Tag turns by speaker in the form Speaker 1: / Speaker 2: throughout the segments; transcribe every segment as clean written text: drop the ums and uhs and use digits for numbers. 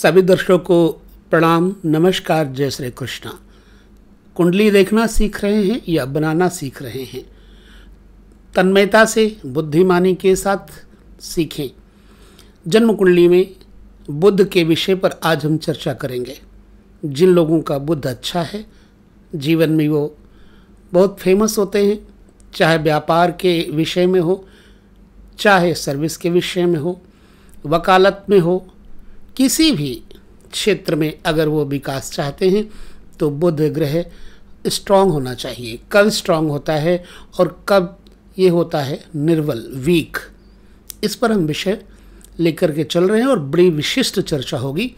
Speaker 1: सभी दर्शकों को प्रणाम, नमस्कार, जय श्री कृष्णा। कुंडली देखना सीख रहे हैं या बनाना सीख रहे हैं? तन्मयता से बुद्धिमानी के साथ सीखें। जन्म कुंडली में बुध के विषय पर आज हम चर्चा करेंगे। जिन लोगों का बुध अच्छा है, जीवन में वो बहुत फेमस होते हैं, चाहे व्यापार के विषय में हो, चाहे सर्विस के विषय में हो, वकालत में हो, किसी भी क्षेत्र में अगर वो विकास चाहते हैं तो बुध ग्रह स्ट्रांग होना चाहिए। कब स्ट्रांग होता है और कब ये होता है निर्बल, वीक, इस पर हम विषय लेकर के चल रहे हैं और बड़ी विशिष्ट चर्चा होगी।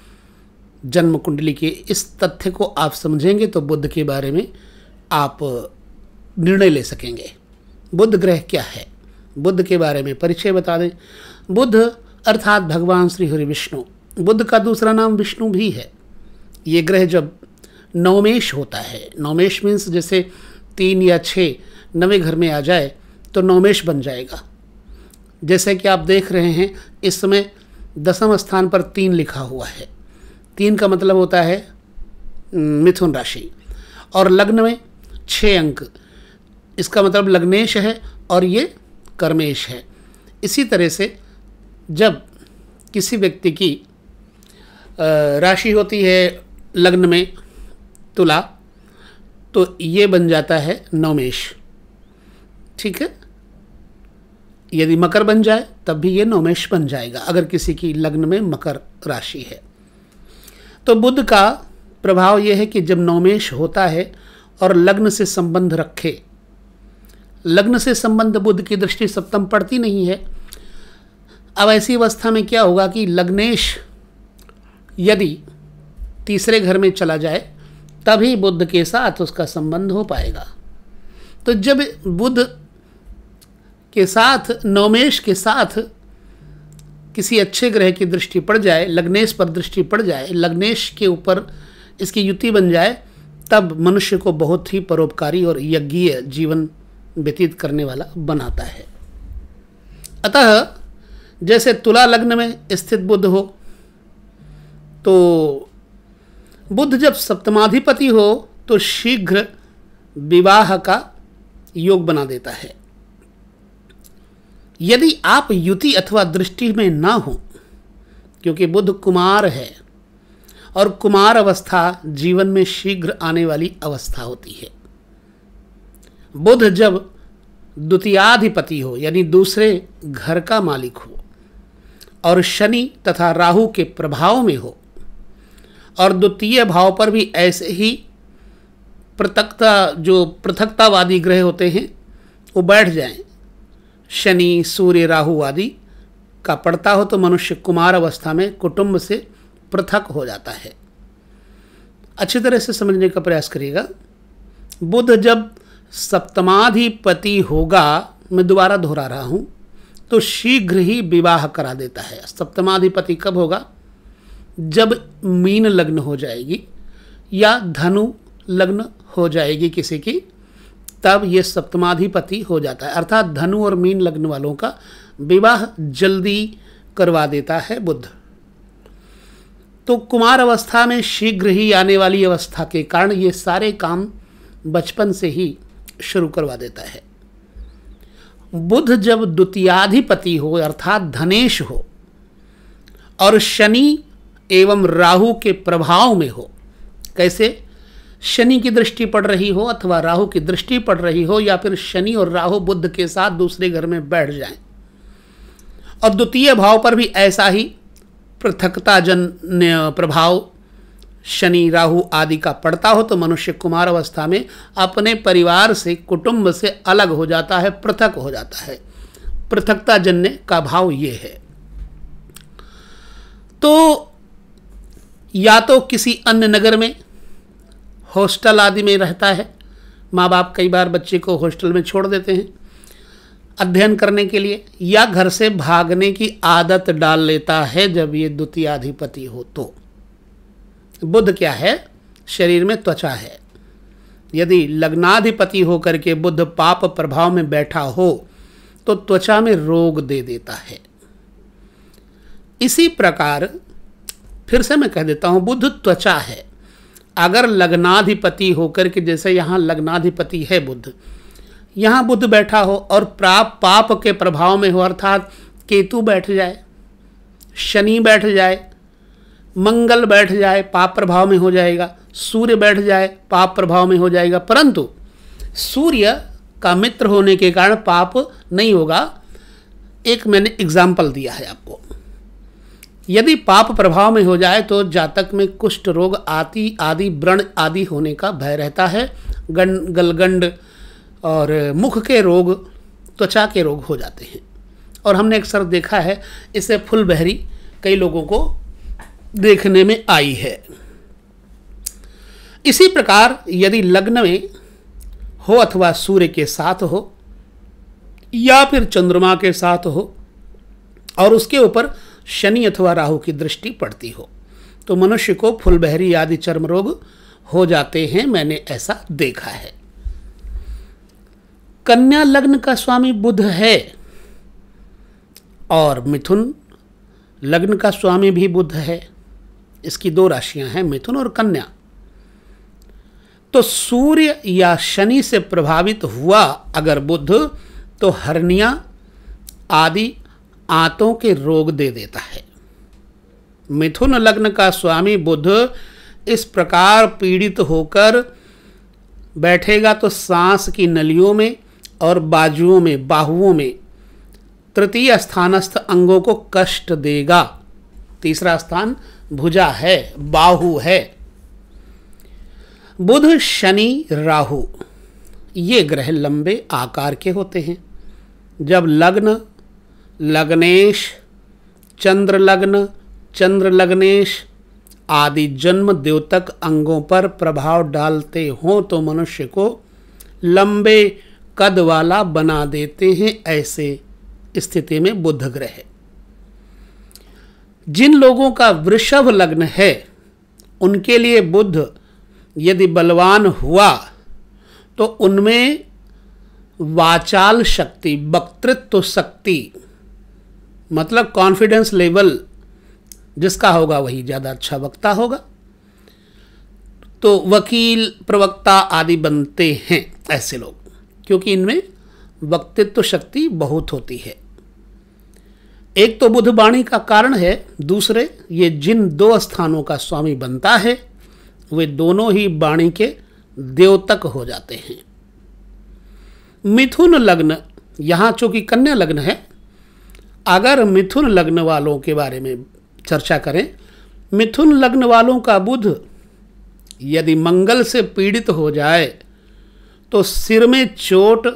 Speaker 1: जन्म कुंडली के इस तथ्य को आप समझेंगे तो बुध के बारे में आप निर्णय ले सकेंगे। बुध ग्रह क्या है, बुध के बारे में परिचय बता दें। बुध अर्थात भगवान श्री हरि विष्णु, बुध का दूसरा नाम विष्णु भी है। ये ग्रह जब नवमेश होता है, नवमेश मीन्स जैसे 3 या 6 नवे घर में आ जाए तो नवमेश बन जाएगा। जैसे कि आप देख रहे हैं इस समय 10वें स्थान पर 3 लिखा हुआ है। 3 का मतलब होता है मिथुन राशि, और लग्न में 6 अंक, इसका मतलब लग्नेश है और ये कर्मेश है। इसी तरह से जब किसी व्यक्ति की राशि होती है लग्न में तुला, तो ये बन जाता है नवमेश, ठीक है। यदि मकर बन जाए तब भी ये नवमेश बन जाएगा, अगर किसी की लग्न में मकर राशि है। तो बुध का प्रभाव ये है कि जब नवमेश होता है और लग्न से संबंध रखे, लग्न से संबंध बुध की दृष्टि सप्तम पड़ती नहीं है। अब ऐसी अवस्था में क्या होगा कि लग्नेश यदि तीसरे घर में चला जाए तभी बुध के साथ उसका संबंध हो पाएगा। तो जब बुध के साथ, नवमेश के साथ किसी अच्छे ग्रह की दृष्टि पड़ जाए, लग्नेश पर दृष्टि पड़ जाए, लग्नेश के ऊपर इसकी युति बन जाए, तब मनुष्य को बहुत ही परोपकारी और यज्ञीय जीवन व्यतीत करने वाला बनाता है। अतः जैसे तुला लग्न में स्थित बुध हो, तो बुध जब सप्तमाधिपति हो तो शीघ्र विवाह का योग बना देता है। यदि आप युति अथवा दृष्टि में ना हो, क्योंकि बुध कुमार है और कुमार अवस्था जीवन में शीघ्र आने वाली अवस्था होती है। बुध जब द्वितीयाधिपति हो, यानी दूसरे घर का मालिक हो, और शनि तथा राहु के प्रभाव में हो, और द्वितीय भाव पर भी ऐसे ही पृथकतावादी ग्रह होते हैं वो बैठ जाएं, शनि, सूर्य, राहु आदि का पड़ता हो, तो मनुष्य कुमार अवस्था में कुटुंब से पृथक हो जाता है। अच्छी तरह से समझने का प्रयास करिएगा। बुध जब सप्तमाधिपति होगा, मैं दोबारा दोहरा रहा हूँ, तो शीघ्र ही विवाह करा देता है। सप्तमाधिपति कब होगा? जब मीन लग्न हो जाएगी या धनु लग्न हो जाएगी किसी की, तब ये सप्तमाधिपति हो जाता है। अर्थात धनु और मीन लग्न वालों का विवाह जल्दी करवा देता है बुध। तो कुमार अवस्था में शीघ्र ही आने वाली अवस्था के कारण ये सारे काम बचपन से ही शुरू करवा देता है। बुध जब द्वितीयाधिपति हो अर्थात धनेश हो और शनि एवं राहु के प्रभाव में हो, कैसे? शनि की दृष्टि पड़ रही हो अथवा राहु की दृष्टि पड़ रही हो, या फिर शनि और राहु बुध के साथ दूसरे घर में बैठ जाएं, और द्वितीय भाव पर भी ऐसा ही पृथकता जन्य प्रभाव शनि, राहु आदि का पड़ता हो, तो मनुष्य कुमार अवस्था में अपने परिवार से, कुटुंब से अलग हो जाता है, पृथक हो जाता है। पृथकता जन्य का भाव ये है। तो या तो किसी अन्य नगर में, हॉस्टल आदि में रहता है, माँ बाप कई बार बच्चे को हॉस्टल में छोड़ देते हैं अध्ययन करने के लिए, या घर से भागने की आदत डाल लेता है जब ये द्वितीयाधिपति हो। तो बुध क्या है? शरीर में त्वचा है। यदि लग्नाधिपति होकर के बुध पाप प्रभाव में बैठा हो तो त्वचा में रोग दे देता है। इसी प्रकार फिर से मैं कह देता हूँ, बुध त्वचा है। अगर लग्नाधिपति होकर के, जैसे यहाँ लग्नाधिपति है बुध, यहाँ बुध बैठा हो और पाप के प्रभाव में हो, अर्थात केतु बैठ जाए, शनि बैठ जाए, मंगल बैठ जाए, पाप प्रभाव में हो जाएगा, सूर्य बैठ जाए, पाप प्रभाव में हो जाएगा। परंतु सूर्य का मित्र होने के कारण पाप नहीं होगा। एक मैंने एग्जाम्पल दिया है आपको। यदि पाप प्रभाव में हो जाए तो जातक में कुष्ठ रोग आदि व्रण आदि होने का भय रहता है। गलगंड और मुख के रोग, त्वचा के रोग हो जाते हैं। और हमने अक्सर देखा है, इससे फुलबहरी कई लोगों को देखने में आई है। इसी प्रकार यदि लग्न में हो अथवा सूर्य के साथ हो या फिर चंद्रमा के साथ हो और उसके ऊपर शनि अथवा राहु की दृष्टि पड़ती हो तो मनुष्य को फुलबहरी आदि चर्म रोग हो जाते हैं। मैंने ऐसा देखा है। कन्या लग्न का स्वामी बुध है और मिथुन लग्न का स्वामी भी बुध है। इसकी दो राशियां हैं, मिथुन और कन्या। तो सूर्य या शनि से प्रभावित हुआ अगर बुध, तो हर्निया आदि आंतों के रोग दे देता है। मिथुन लग्न का स्वामी बुध इस प्रकार पीड़ित होकर बैठेगा तो सांस की नलियों में और बाजुओं में, बाहुओं में, तृतीय स्थानस्थ अंगों को कष्ट देगा। तीसरा स्थान भुजा है, बाहु है। बुध, शनि, राहु ये ग्रह लंबे आकार के होते हैं। जब लग्न, लग्नेश, चंद्र लग्न, चंद्र लग्नेश आदि जन्म द्योतक अंगों पर प्रभाव डालते हों तो मनुष्य को लंबे कद वाला बना देते हैं। ऐसे स्थिति में बुध ग्रह, जिन लोगों का वृषभ लग्न है उनके लिए बुध यदि बलवान हुआ तो उनमें वाचाल शक्ति, वक्तृत्व शक्ति, मतलब कॉन्फिडेंस लेवल जिसका होगा वही ज़्यादा अच्छा वक्ता होगा। तो वकील, प्रवक्ता आदि बनते हैं ऐसे लोग, क्योंकि इनमें वक्तृत्व शक्ति बहुत होती है। एक तो बुध वाणी का कारण है, दूसरे ये जिन दो स्थानों का स्वामी बनता है वे दोनों ही वाणी के द्योतक हो जाते हैं। मिथुन लग्न, यहाँ चूंकि कन्या लग्न है, अगर मिथुन लग्न वालों के बारे में चर्चा करें, मिथुन लग्न वालों का बुध यदि मंगल से पीड़ित हो जाए तो सिर में चोट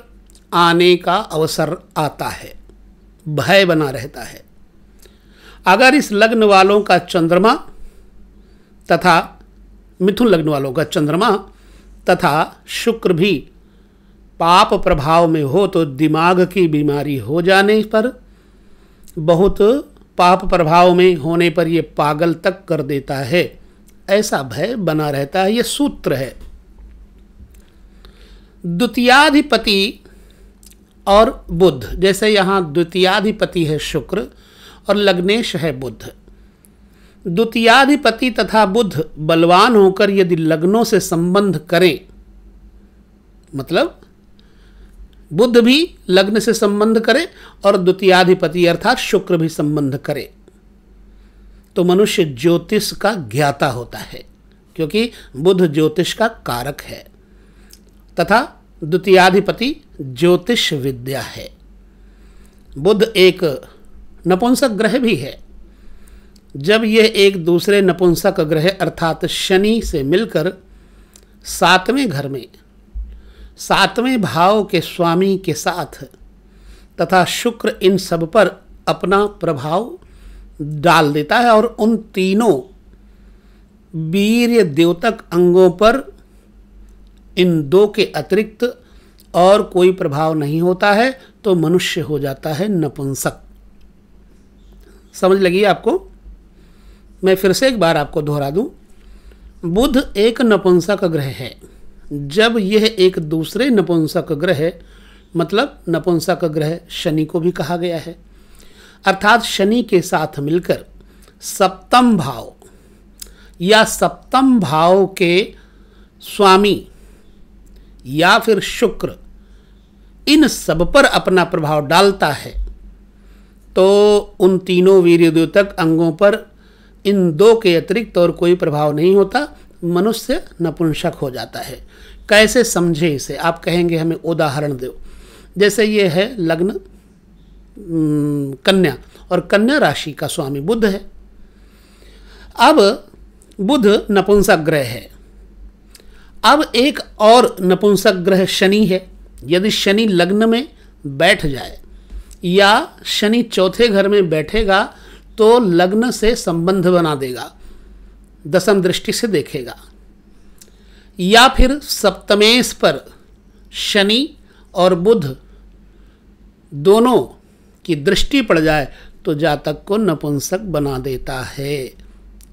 Speaker 1: आने का अवसर आता है, भय बना रहता है। अगर इस लग्न वालों का चंद्रमा तथा मिथुन लग्न वालों का चंद्रमा तथा शुक्र भी पाप प्रभाव में हो तो दिमाग की बीमारी हो जाने पर, बहुत पाप प्रभाव में होने पर यह पागल तक कर देता है। ऐसा भय बना रहता है। यह सूत्र है। द्वितीयाधिपति और बुध, जैसे यहाँ द्वितीयाधिपति है शुक्र और लग्नेश है बुध। द्वितीयाधिपति तथा बुध बलवान होकर यदि लग्नों से संबंध करें, मतलब बुध भी लग्न से संबंध करे और द्वितीयाधिपति अर्थात शुक्र भी संबंध करे, तो मनुष्य ज्योतिष का ज्ञाता होता है, क्योंकि बुध ज्योतिष का कारक है तथा द्वितीयाधिपति ज्योतिष विद्या है। बुध एक नपुंसक ग्रह भी है। जब यह एक दूसरे नपुंसक ग्रह अर्थात शनि से मिलकर सातवें घर में, सातवें भाव के स्वामी के साथ तथा शुक्र इन सब पर अपना प्रभाव डाल देता है और उन तीनों वीर्य द्योतक अंगों पर इन दो के अतिरिक्त और कोई प्रभाव नहीं होता है, तो मनुष्य हो जाता है नपुंसक। समझ लगी आपको? मैं फिर से एक बार आपको दोहरा दूं। बुध एक नपुंसक ग्रह है। जब यह एक दूसरे नपुंसक ग्रह, मतलब नपुंसक ग्रह शनि को भी कहा गया है, अर्थात शनि के साथ मिलकर सप्तम भाव या सप्तम भाव के स्वामी या फिर शुक्र इन सब पर अपना प्रभाव डालता है तो उन तीनों वीर्योद्योतक अंगों पर इन दो के अतिरिक्त और कोई प्रभाव नहीं होता, मनुष्य नपुंसक हो जाता है। कैसे समझे इसे? आप कहेंगे हमें उदाहरण दो। जैसे ये है लग्न कन्या, और कन्या राशि का स्वामी बुध है। अब बुध नपुंसक ग्रह है। अब एक और नपुंसक ग्रह शनि है। यदि शनि लग्न में बैठ जाए या शनि चौथे घर में बैठेगा तो लग्न से संबंध बना देगा, दसम दृष्टि से देखेगा। या फिर सप्तमेश पर शनि और बुध दोनों की दृष्टि पड़ जाए तो जातक को नपुंसक बना देता है।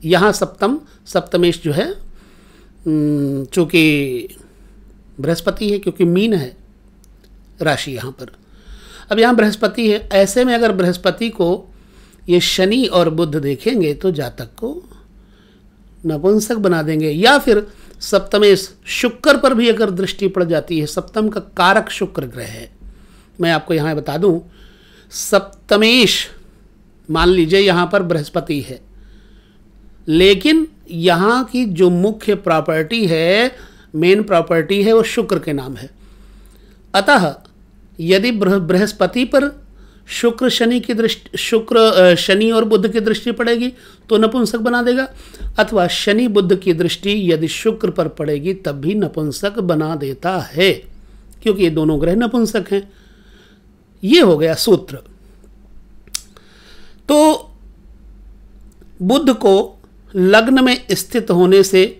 Speaker 1: यहाँ सप्तमेश जो है चूँकि बृहस्पति है, क्योंकि मीन है राशि यहाँ पर। अब यहाँ बृहस्पति है, ऐसे में अगर बृहस्पति को ये शनि और बुध देखेंगे तो जातक को नपुंसक बना देंगे। या फिर सप्तमेश शुक्र पर भी अगर दृष्टि पड़ जाती है, सप्तम का कारक शुक्र ग्रह है। मैं आपको यहाँ बता दूँ, सप्तमेश मान लीजिए यहाँ पर बृहस्पति है, लेकिन यहाँ की जो मुख्य प्रॉपर्टी है, मेन प्रॉपर्टी है, वो शुक्र के नाम है। अतः यदि बृहस्पति पर शुक्र शनि और बुध की दृष्टि पड़ेगी तो नपुंसक बना देगा, अथवा शनि बुध की दृष्टि यदि शुक्र पर पड़ेगी तब भी नपुंसक बना देता है, क्योंकि ये दोनों ग्रह नपुंसक हैं। ये हो गया सूत्र। तो बुध को लग्न में स्थित होने से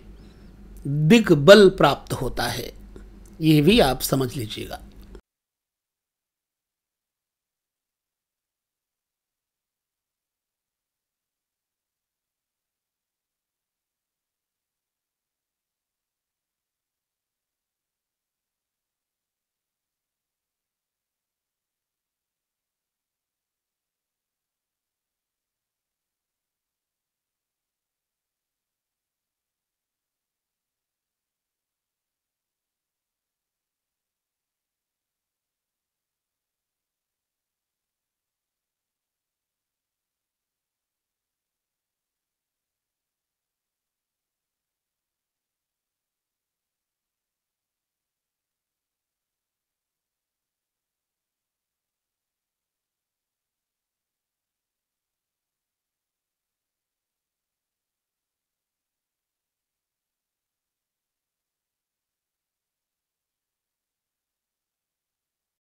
Speaker 1: दिग्बल प्राप्त होता है, ये भी आप समझ लीजिएगा।